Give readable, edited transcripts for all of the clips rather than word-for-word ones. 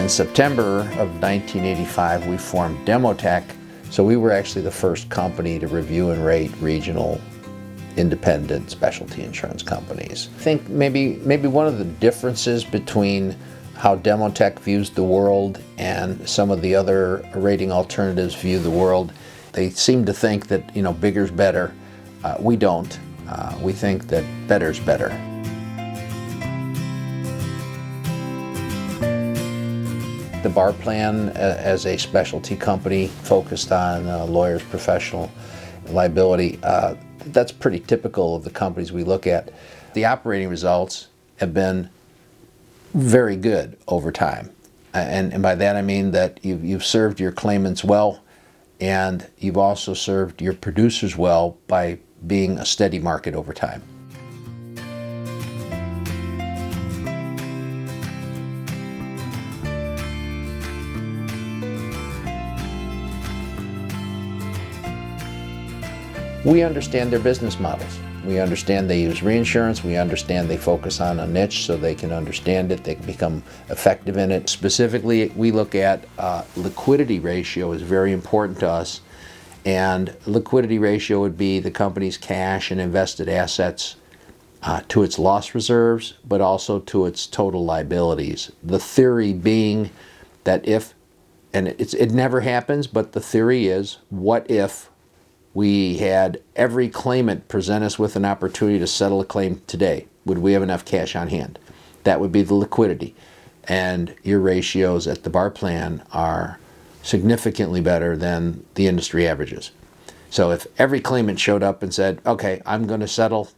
In September of 1985, we formed Demotech. So we were actually the first company to review and rate regional independent specialty insurance companies. I think maybe one of the differences between how Demotech views the world and some of the other rating alternatives view the world, they seem to think that, bigger's better. We don't. We think that better's better. The Bar Plan, as a specialty company focused on lawyers' professional liability, that's pretty typical of the companies we look at. The operating results have been very good over time. And by that I mean that you've served your claimants well, and you've also served your producers well by being a steady market over time. We understand their business models. We understand they use reinsurance. We understand they focus on a niche so they can understand it. They can become effective in it. Specifically, we look at liquidity ratio is very important to us. And liquidity ratio would be the company's cash and invested assets to its loss reserves, but also to its total liabilities. The theory being that it never happens, but the theory is, what if we had every claimant present us with an opportunity to settle a claim today? Would we have enough cash on hand? That would be the liquidity. And your ratios at the Bar Plan are significantly better than the industry averages. So if every claimant showed up and said, okay, I'm going to settle,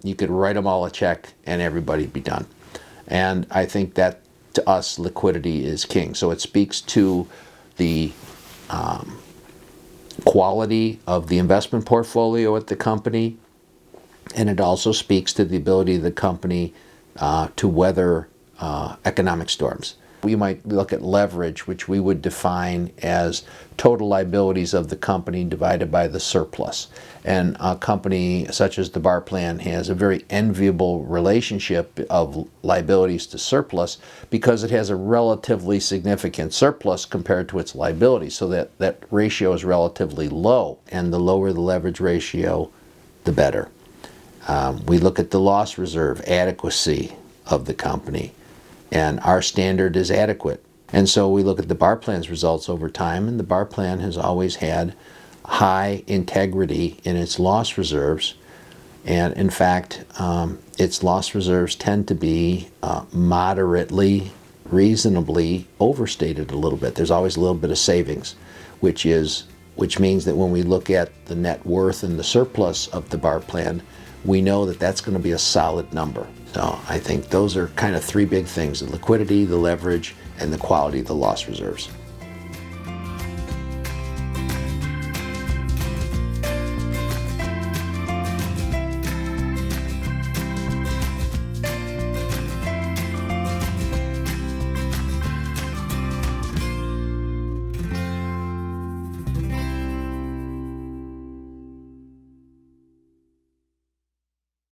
you could write them all a check and everybody'd be done. And I think that, to us, liquidity is king. So it speaks to the quality of the investment portfolio at the company, and it also speaks to the ability of the company to weather economic storms. We might look at leverage, which we would define as total liabilities of the company divided by the surplus. And a company such as the Bar Plan has a very enviable relationship of liabilities to surplus because it has a relatively significant surplus compared to its liabilities, so that ratio is relatively low. And the lower the leverage ratio, the better. We look at the loss reserve adequacy of the company, and our standard is adequate. And so we look at the Bar Plan's results over time, and the Bar Plan has always had high integrity in its loss reserves. And in fact, its loss reserves tend to be moderately, reasonably overstated a little bit. There's always a little bit of savings, which means that when we look at the net worth and the surplus of the Bar Plan, we know that that's going to be a solid number. So I think those are kind of three big things: the liquidity, the leverage, and the quality of the loss reserves.